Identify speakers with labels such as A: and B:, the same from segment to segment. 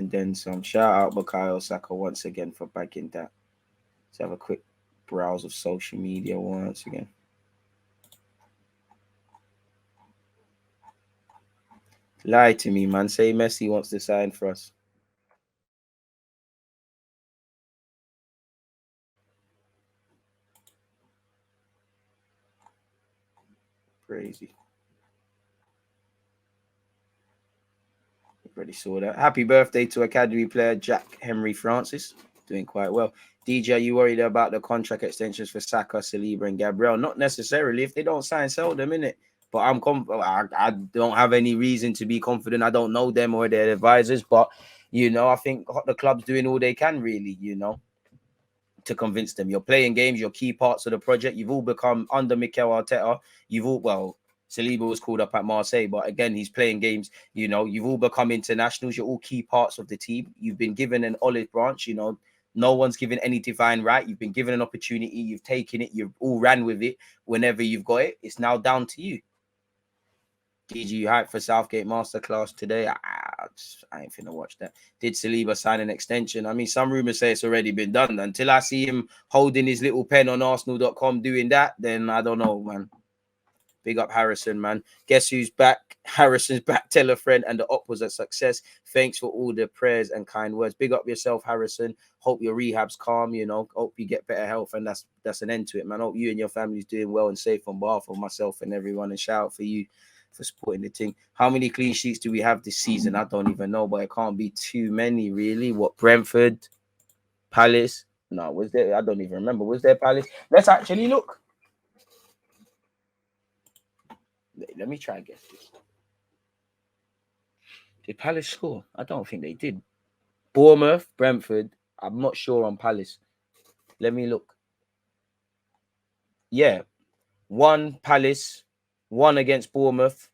A: and then some. Shout out Bukayo Saka once again for bagging that. Let's have a quick browse of social media once again. Lie to me, man. Say Messi wants to sign for us. Crazy. Already saw that. Happy birthday to Academy player Jack Henry Francis. Doing quite well. DJ, are you worried about the contract extensions for Saka, Saliba, and Gabriel? Not necessarily. If they don't sign, sell them, innit? But I don't have any reason to be confident. I don't know them or their advisors, but I think the club's doing all they can, really, to convince them. You're playing games, you're key parts of the project. You've all become under Mikel Arteta. Saliba was called up at Marseille, but again, he's playing games. You've all become internationals. You're all key parts of the team. You've been given an olive branch. No one's given any divine right. You've been given an opportunity. You've taken it. You've all ran with it. Whenever you've got it, it's now down to you. DG, you hyped for Southgate Masterclass today? I ain't finna watch that. Did Saliba sign an extension? I mean, some rumors say it's already been done. Until I see him holding his little pen on Arsenal.com doing that, then I don't know, man. Big up Harrison, man. Guess who's back? Harrison's back. Tell a friend, and the op was a success. Thanks for all the prayers and kind words. Big up yourself, Harrison. Hope your rehab's calm. Hope you get better health, and that's an end to it, man. Hope you and your family's doing well and safe on behalf of myself and everyone. And shout out for you for supporting the team. How many clean sheets do we have this season? I don't even know, but it can't be too many, really. What, Brentford, Palace? No, was there? I don't even remember. Was there Palace? Let's actually look. Let me try and guess this. Did Palace score? I don't think they did. Bournemouth, Brentford. I'm not sure on Palace. Let me look. Yeah. 1 Palace, 1 against Bournemouth,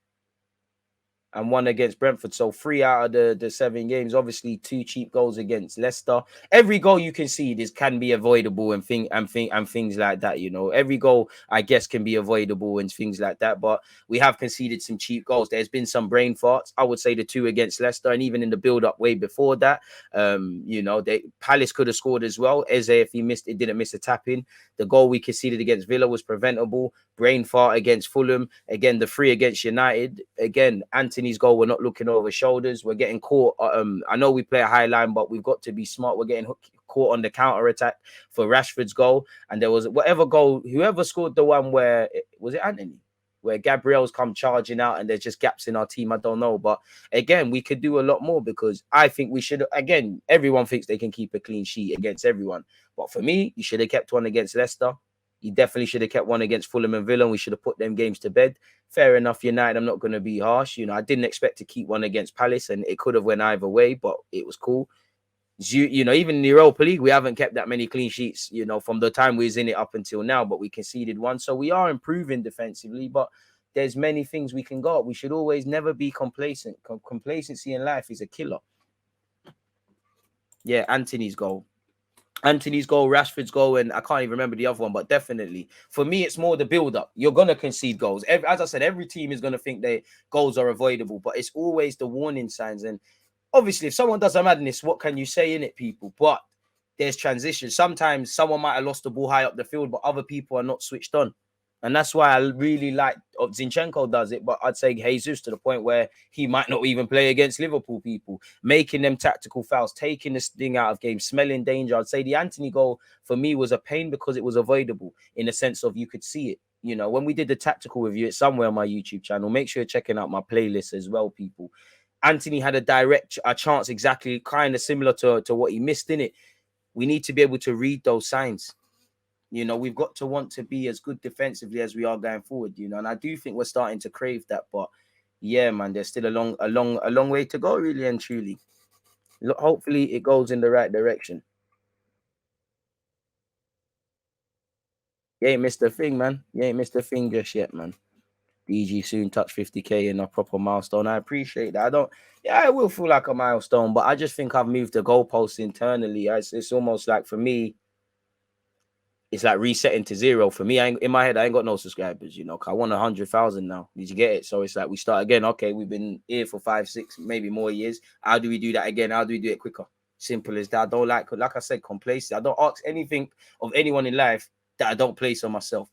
A: and 1 against Brentford. So 3 out of the 7 games. Obviously, 2 cheap goals against Leicester. Every goal you concede can be avoidable and things like that. Every goal I guess can be avoidable and things like that. But we have conceded some cheap goals. There's been some brain farts. I would say the 2 against Leicester, and even in the build-up way before that, Palace could have scored as well. Eze, if he missed it, didn't miss a tap in. The goal we conceded against Villa was preventable. Brain fart against Fulham. Again, the 3 against United. Again, Anthony's goal, we're not looking over shoulders. We're getting caught. I know we play a high line, but we've got to be smart. We're getting caught on the counter attack for Rashford's goal. And there was whatever goal, whoever scored the one where, was it Anthony? Where Gabriel's come charging out and there's just gaps in our team. I don't know. But again, we could do a lot more, because I think we should, again, everyone thinks they can keep a clean sheet against everyone. But for me, you should have kept 1 against Leicester. You definitely should have kept 1 against Fulham and Villa, and we should have put them games to bed. Fair enough, United, I'm not going to be harsh. I didn't expect to keep 1 against Palace, and it could have went either way, but it was cool. Even in the Europa League, we haven't kept that many clean sheets, from the time we was in it up until now, but we conceded 1. So we are improving defensively, but there's many things we can go. We should always never be complacent. Complacency in life is a killer. Yeah, Anthony's goal, Rashford's goal, and I can't even remember the other one, but definitely for me, it's more the build-up. You're gonna concede goals. As I said, every team is gonna think their goals are avoidable, but it's always the warning signs. And obviously, if someone does a madness, what can you say in it, people? But there's transition. Sometimes someone might have lost the ball high up the field, but other people are not switched on. And that's why I really like Zinchenko does it, but I'd say Jesus to the point where he might not even play against Liverpool people, making them tactical fouls, taking the sting out of games, smelling danger. I'd say the Anthony goal for me was a pain because it was avoidable in the sense of you could see it. When we did the tactical review, it's somewhere on my YouTube channel. Make sure you're checking out my playlist as well, people. Anthony had a chance exactly kind of similar to what he missed in it. We need to be able to read those signs. We've got to want to be as good defensively as we are going forward, and I do think we're starting to crave that. But yeah, man, there's still a long way to go, really and truly. Hopefully it goes in the right direction. You ain't missed a thing, man. You ain't missed a thing just yet, man. DG soon touch 50k in a proper milestone. I appreciate that. It will feel like a milestone, but I just think I've moved the goalposts internally. It's almost like for me, it's like resetting to zero for me. In my head, I ain't got no subscribers, you know. 'Cause I want 100,000 now. Did you get it? So it's like we start again. Okay, we've been here for 5, 6, maybe more years. How do we do that again? How do we do it quicker? Simple as that. I don't like I said, complacency. I don't ask anything of anyone in life that I don't place on myself.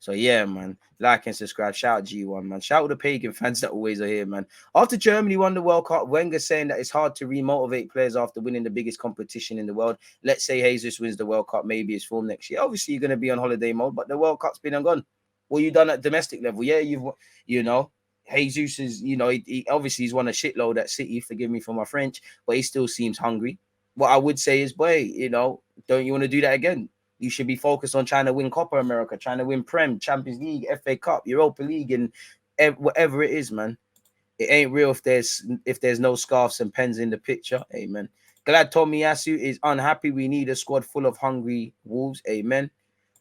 A: So yeah, man, like and subscribe. Shout out G1, man. Shout out the pagan fans that always are here, man. After Germany won the World Cup, Wenger saying that it's hard to remotivate players after winning the biggest competition in the world. Let's say Jesus wins the World Cup, maybe it's form next year. Obviously, you're going to be on holiday mode, but the World Cup's been and gone. What you done at domestic level? Yeah, you know, Jesus is, you know, he obviously he's won a shitload at City. Forgive me for my French, but he still seems hungry. What I would say is, boy, you know, don't you want to do that again? You should be focused on trying to win Copa America, trying to win Prem, Champions League, FA Cup, Europa League, and whatever it is, man. It ain't real if there's no scarves and pens in the picture. Amen. Glad Tomiyasu is unhappy. We need a squad full of hungry wolves. Amen.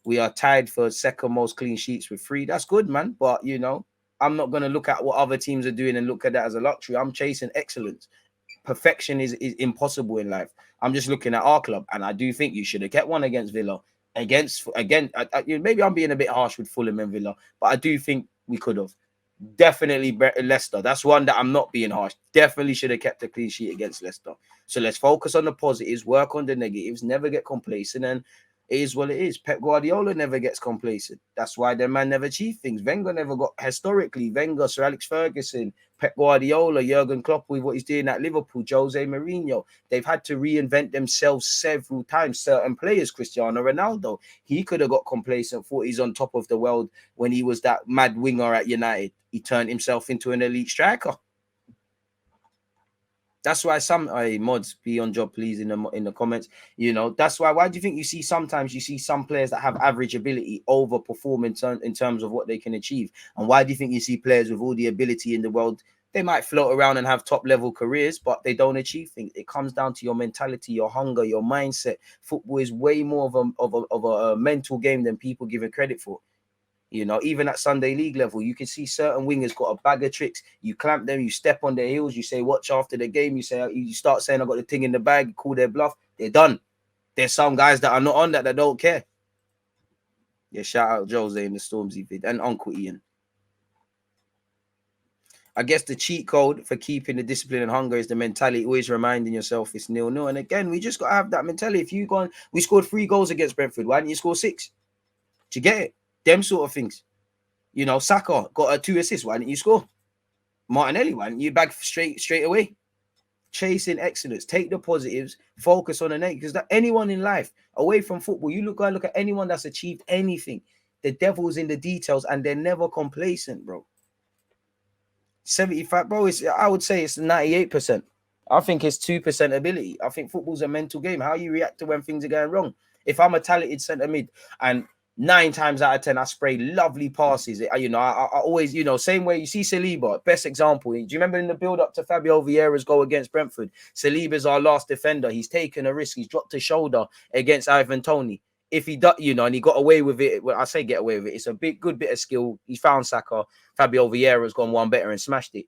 A: We are tied for second most clean sheets with 3. That's good, man. But you know, I'm not gonna look at what other teams are doing and look at that as a luxury. I'm chasing excellence. Perfection is impossible in life. I'm just looking at our club, and I do think you should have kept one against Villa. Maybe I'm being a bit harsh with Fulham and Villa, but I do think we could have. Definitely Leicester. That's one that I'm not being harsh. Definitely should have kept a clean sheet against Leicester. So let's focus on the positives, work on the negatives, never get complacent, and it is what it is. Pep Guardiola never gets complacent. That's why their man never achieved things. Wenger never got, historically, Wenger, Sir Alex Ferguson, Pep Guardiola, Jurgen Klopp with what he's doing at Liverpool, Jose Mourinho. They've had to reinvent themselves several times. Certain players, Cristiano Ronaldo, he could have got complacent, thought he's on top of the world when he was that mad winger at United. He turned himself into an elite striker. That's why some mods be on job, please, in the comments. You know, that's why. Why do you think you see sometimes you see some players that have average ability overperform in terms of what they can achieve? And why do you think you see players with all the ability in the world? They might float around and have top level careers, but they don't achieve things. It comes down to your mentality, your hunger, your mindset. Football is way more of a mental game than people give it credit for. You know, even at Sunday League level, you can see certain wingers got a bag of tricks. You clamp them, you step on their heels, you say, watch after the game. You start saying, I got the thing in the bag, you call their bluff. They're done. There's some guys that are not on that don't care. Yeah, shout out Jose in the Stormzy vid and Uncle Ian. I guess the cheat code for keeping the discipline and hunger is the mentality, always reminding yourself it's 0-0. And again, we just got to have that mentality. If you go on, we scored 3 goals against Brentford. Why didn't you score 6? Do you get it? Them sort of things. You know, Saka got 2 assists. Why didn't you score? Martinelli, why didn't you bag straight away? Chasing excellence. Take the positives. Focus on the negatives. Because anyone in life, away from football, you look at anyone that's achieved anything. The devil's in the details, and they're never complacent, bro. 75, bro. I would say it's 98%. I think it's 2% ability. I think football's a mental game. How you react to when things are going wrong. If I'm a talented centre mid and 9 times out of 10, I spray lovely passes. You know, I always, you know, same way you see Saliba, best example. Do you remember in the build-up to Fabio Vieira's goal against Brentford? Saliba's our last defender. He's taken a risk. He's dropped a shoulder against Ivan Toney. If he does, you know, and he got away with it. Well, I say get away with it. It's a good bit of skill. He found Saka. Fabio Vieira's gone one better and smashed it.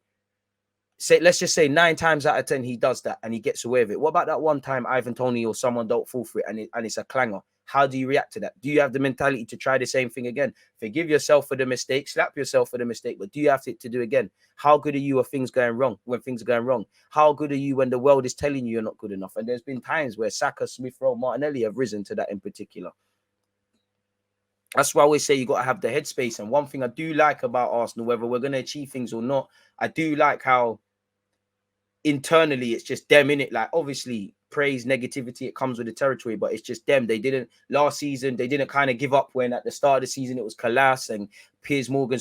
A: Let's just say 9 times out of 10 he does that and he gets away with it. What about that one time Ivan Toney or someone don't fall for it and it's a clanger? How do you react to that? Do you have the mentality to try the same thing again? Forgive yourself for the mistake, slap yourself for the mistake, but do you have to do again? How good are you when things are going wrong? How good are you when the world is telling you you're not good enough? And there's been times where Saka, Smith Rowe, Martinelli have risen to that in particular. That's why I always say you got to have the headspace. And one thing I do like about Arsenal, whether we're going to achieve things or not, I do like how internally it's just them in it. Like, obviously, praise, negativity, it comes with the territory, but it's just them. They didn't last season, they didn't kind of give up when at the start of the season it was Kalas and Piers Morgan.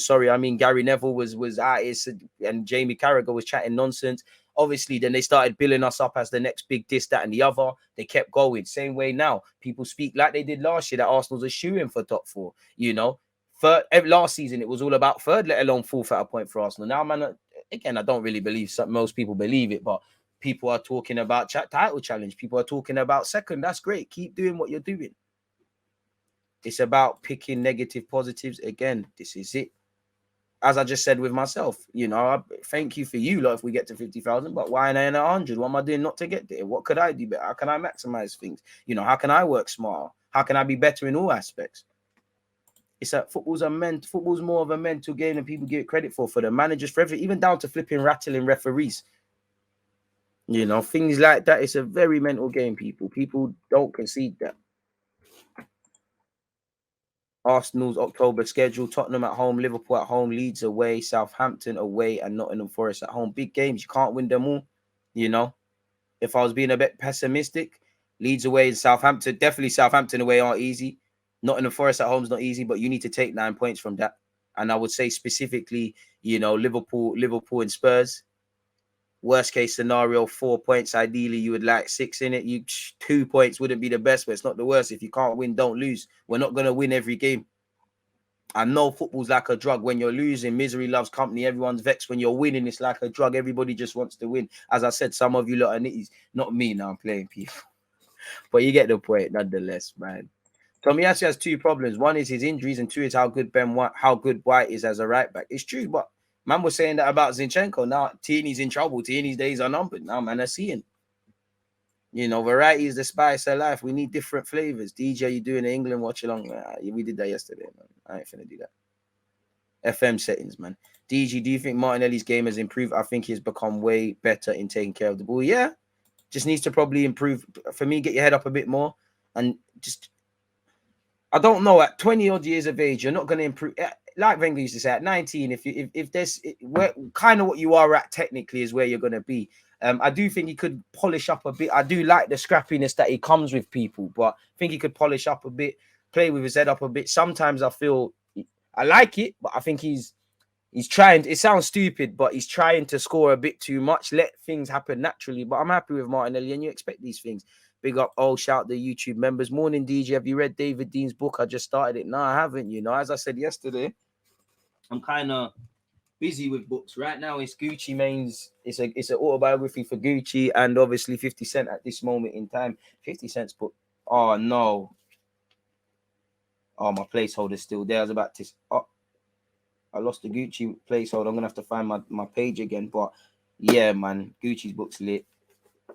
A: Gary Neville was at it, and Jamie Carragher was chatting nonsense. Obviously, then they started billing us up as the next big this, that, and the other. They kept going. Same way now. People speak like they did last year that Arsenal's a shoo-in for top 4. You know, last season it was all about third, let alone fourth at a point for Arsenal. Now, man, again, I don't really believe most people believe it, but people are talking about title challenge. People are talking about second. That's great. Keep doing what you're doing. It's about picking negative positives. Again, this is it. as I just said with myself, thank you for you, lot, if we get to 50,000, but why ain't I in 100? What am I doing not to get there? What could I do better? How can I maximize things? How can I work smarter? How can I be better in all aspects? It's that football's more of a mental game than people give it credit for the managers, for everything, even down to flipping rattling referees. Things like that. It's a very mental game, people. People don't concede that. Arsenal's October schedule: Tottenham at home, Liverpool at home, Leeds away, Southampton away, and Nottingham Forest at home. Big games. You can't win them all. If I was being a bit pessimistic, Leeds away and Southampton, definitely Southampton away aren't easy. Nottingham Forest at home is not easy, but you need to take 9 points from that. And I would say specifically, Liverpool and Spurs. Worst case scenario, 4 points. Ideally, you would like 6 in it. 2 points wouldn't be the best, but it's not the worst. If you can't win, don't lose. We're not going to win every game. I know football's like a drug. When you're losing, misery loves company. Everyone's vexed. When you're winning, it's like a drug. Everybody just wants to win. As I said, some of you lot are nitties. Not me now, I'm playing people. But you get the point nonetheless, man. Tomiyasu has 2 problems. One is his injuries, and 2 is how good White is as a right back. It's true, but man was saying that about Zinchenko. Now Tierney's in trouble. Tierney's days are numbered. Now man are seeing. Variety is the spice of life. We need different flavors. DJ, you doing the England watch along? We did that yesterday, man. I ain't finna do that. FM settings, man. DG, do you think Martinelli's game has improved? I think he's become way better in taking care of the ball. Yeah, just needs to probably improve. For me, get your head up a bit more and just. I don't know. At 20 odd years of age, you're not going to improve. Like Wenger used to say, at 19, if there's where kind of what you are at technically is where you're going to be. I do think he could polish up a bit. I do like the scrappiness that he comes with people, but I think he could polish up a bit, play with his head up a bit. Sometimes I feel I like it, but I think he's trying. It sounds stupid, but he's trying to score a bit too much. Let things happen naturally. But I'm happy with Martinelli, and you expect these things. Big up, shout the YouTube members. Morning, DJ. Have you read David Dean's book? I just started it. No, I haven't. As I said yesterday, I'm kind of busy with books right now. It's Gucci Mane's. It's an autobiography for Gucci, and obviously 50 Cent at this moment in time. 50 Cent's book. Oh no. Oh, my placeholder's still there. I was about to. Oh, I lost the Gucci placeholder. I'm gonna have to find my page again. But yeah, man, Gucci's book's lit.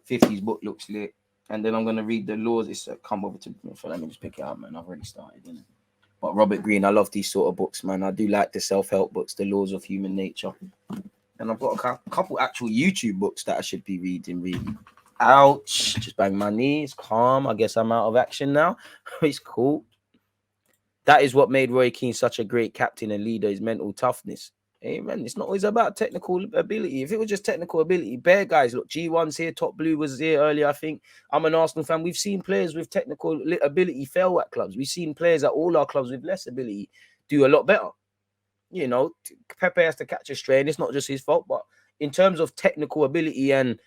A: 50's book looks lit. And then I'm going to read the laws. It's come over to me. Let me just pick it up, man. I've already started, innit? But Robert Greene, I love these sort of books, man. I do like the self-help books, the laws of human nature. And I've got a couple actual YouTube books that I should be reading, really. Ouch. Just bang my knees. Calm. I guess I'm out of action now. It's cool. That is what made Roy Keane such a great captain and leader, his mental toughness. Amen. It's not always about technical ability. If it was just technical ability, bare guys, look, G1's here, Top Blue was here earlier, I think. I'm an Arsenal fan. We've seen players with technical ability fail at clubs. We've seen players at all our clubs with less ability do a lot better. Pepe has to catch a strain. It's not just his fault, but in terms of technical ability and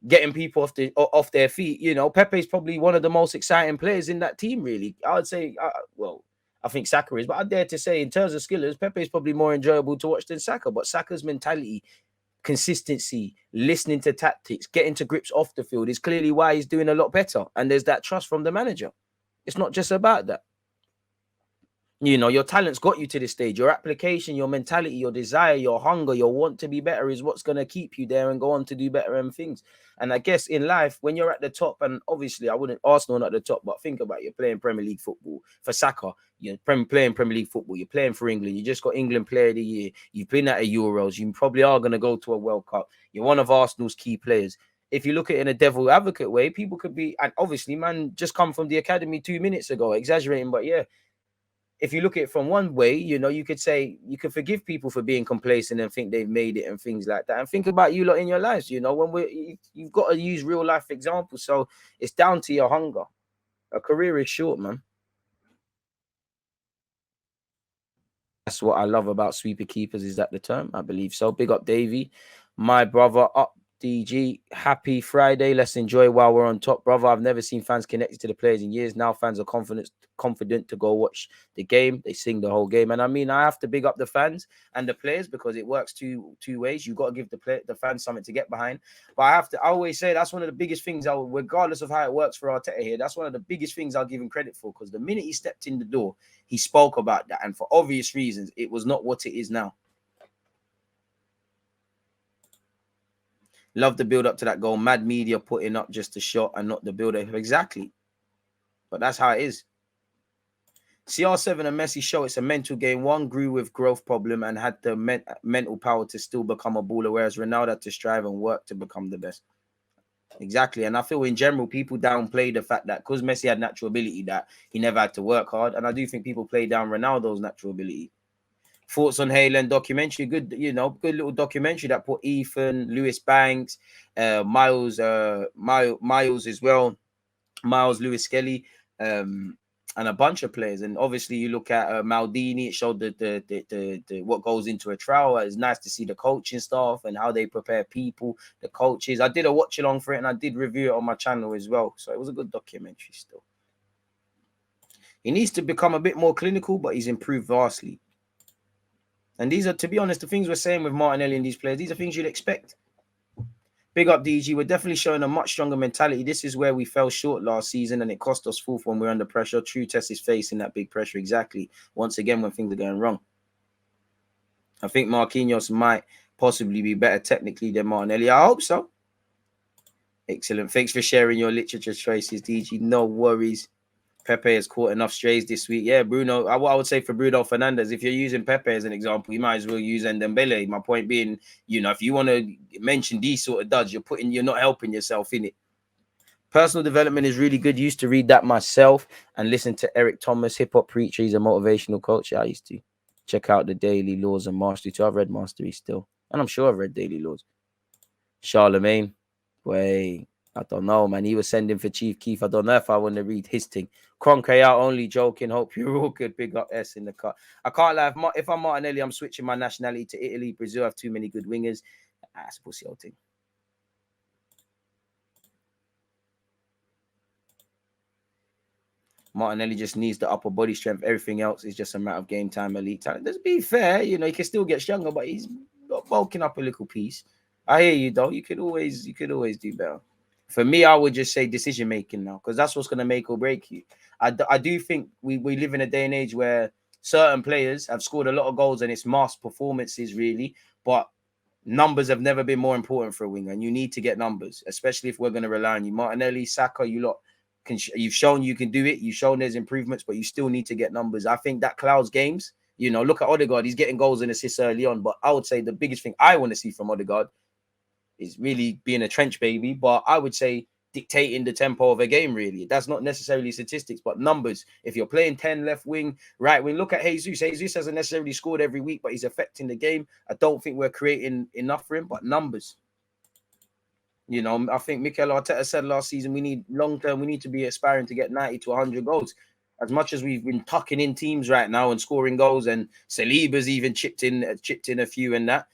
A: getting people off their feet, Pepe's probably one of the most exciting players in that team, really. I would say, I think Saka is, but I dare to say in terms of skillers, Pepe is probably more enjoyable to watch than Saka. But Saka's mentality, consistency, listening to tactics, getting to grips off the field is clearly why he's doing a lot better. And there's that trust from the manager. It's not just about that. Your talent's got you to this stage. Your application, your mentality, your desire, your hunger, your want to be better is what's going to keep you there and go on to do better and things. And I guess in life, when you're at the top, and obviously I wouldn't Arsenal not at the top, but think about it, you're playing Premier League football. For Saka, you're playing Premier League football. You're playing for England. You just got England Player of the Year. You've been at a Euros. You probably are going to go to a World Cup. You're one of Arsenal's key players. If you look at it in a devil advocate way, people could be, and obviously, man, just come from the academy 2 minutes ago, exaggerating, but yeah. If you look at it from one way, you could say you could forgive people for being complacent and think they've made it and things like that. And think about you lot in your lives, when you've got to use real life examples. So it's down to your hunger. A career is short, man. That's what I love about sweeper keepers. Is that the term? I believe so. Big up Davey, my brother. Up DG, happy Friday. Let's enjoy while we're on top, brother. I've never seen fans connected to the players in years. Now fans are confident to go watch the game. They sing the whole game. And I mean, I have to big up the fans and the players because it works two ways. You've got to give the fans something to get behind. But I always say that's one of the biggest things, regardless of how it works for Arteta here, that's one of the biggest things I'll give him credit for, because the minute he stepped in the door, he spoke about that. And for obvious reasons, it was not what it is now. Love the build up to that goal. Mad media putting up just a shot and not the build up. Exactly. But that's how it is. CR7 and Messi show it's a mental game. One grew with growth problem and had the mental power to still become a baller, whereas Ronaldo had to strive and work to become the best. Exactly. And I feel in general, people downplay the fact that because Messi had natural ability, that he never had to work hard. And I do think people play down Ronaldo's natural ability. Thoughts on Haaland documentary? Good, good little documentary that put Ethan, Lewis Banks, Miles as well, Miles Lewis Skelly, and a bunch of players. And obviously, you look at Maldini. It showed the what goes into a trial. It's nice to see the coaching staff and how they prepare people, the coaches. I did a watch along for it, and I did review it on my channel as well. So it was a good documentary. Still, he needs to become a bit more clinical, but he's improved vastly. And these are, to be honest, the things we're saying with Martinelli and these players. These are things you'd expect. Big up, DG. We're definitely showing a much stronger mentality. This is where we fell short last season, and it cost us fourth when we're under pressure. True test is facing that big pressure exactly. Once again, when things are going wrong. I think Marquinhos might possibly be better technically than Martinelli. I hope so. Excellent. Thanks for sharing your literature choices, DG. No worries. Pepe has caught enough strays this week. Yeah, Bruno. What I would say for Bruno Fernandes, if you're using Pepe as an example, you might as well use Ndembele. My point being, if you want to mention these sort of duds, you're not helping yourself in it. Personal development is really good. Used to read that myself and listen to Eric Thomas, hip hop preacher. He's a motivational coach. I used to check out the Daily Laws and Mastery too. I've read Mastery still, and I'm sure I've read Daily Laws. Charlemagne, wait. I don't know, man. He was sending for Chief Keef. I don't know if I want to read his thing. Cronkey out, only joking. Hope you're all good. Big up S in the cut. I can't lie. If I'm Martinelli, I'm switching my nationality to Italy. Brazil have too many good wingers. That's a pussy old thing. Martinelli just needs the upper body strength. Everything else is just a matter of game time, elite talent. Let's be fair. He can still get younger, but he's bulking up a little piece. I hear you, though. You could always do better. For me, I would just say decision making now, because that's what's going to make or break you. I do think we live in a day and age where certain players have scored a lot of goals and it's mass performances, really. But numbers have never been more important for a winger, and you need to get numbers, especially if we're going to rely on you. Martinelli, Saka, you've shown you can do it. You've shown there's improvements, but you still need to get numbers. I think that clouds games. Look at Odegaard. He's getting goals and assists early on, but I would say the biggest thing I want to see from Odegaard is really being a trench baby, but I would say dictating the tempo of a game, really. That's not necessarily statistics, but numbers. If you're playing 10 left wing, right wing, look at Jesus. Jesus hasn't necessarily scored every week, but he's affecting the game. I don't think we're creating enough for him, but numbers. I think Mikel Arteta said last season, we need long-term, we need to be aspiring to get 90 to 100 goals. As much as we've been tucking in teams right now and scoring goals, and Saliba's even chipped in a few and that,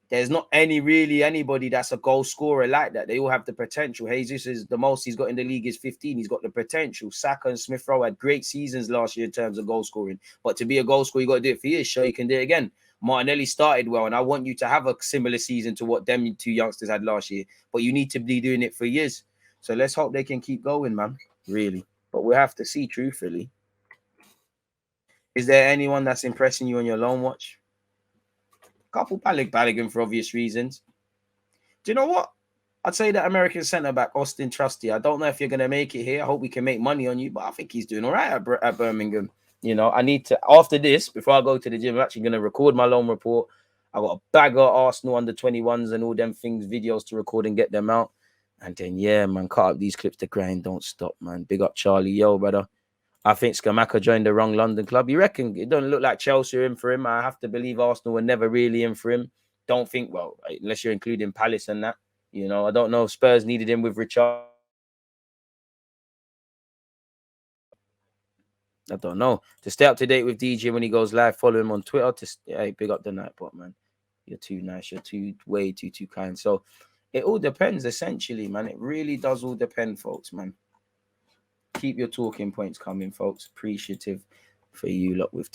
A: there's not anybody that's a goal scorer like that. They all have the potential. Jesus is the most he's got in the league is 15. He's got the potential. Saka and Smith Rowe had great seasons last year in terms of goal scoring. But to be a goal scorer, you got to do it for years. Sure, you can do it again. Martinelli started well, and I want you to have a similar season to what them two youngsters had last year. But you need to be doing it for years. So let's hope they can keep going, man. Really. But we'll have to see, truthfully. Is there anyone that's impressing you on your loan watch? Couple Balogun for obvious reasons. Do you know what? I'd say that American centre back Austin Trusty. I don't know if you're going to make it here. I hope we can make money on you, but I think he's doing all right at Birmingham. I need to, after this, before I go to the gym, I'm actually going to record my loan report. I got a bag of Arsenal under 21s and all them things, videos to record and get them out. And then, yeah, man, cut up these clips to grind. Don't stop, man. Big up Charlie. Yo, brother. I think Skamaka joined the wrong London club. You reckon it doesn't look like Chelsea are in for him? I have to believe Arsenal were never really in for him. Don't think, well, unless you're including Palace and that. I don't know if Spurs needed him with Richard. I don't know. To stay up to date with DJ when he goes live, follow him on Twitter. Hey, big up the Nightbot, man. You're too nice. You're way too kind. So it all depends, essentially, man. It really does all depend, folks, man. Keep your talking points coming, folks. Appreciative for you lot with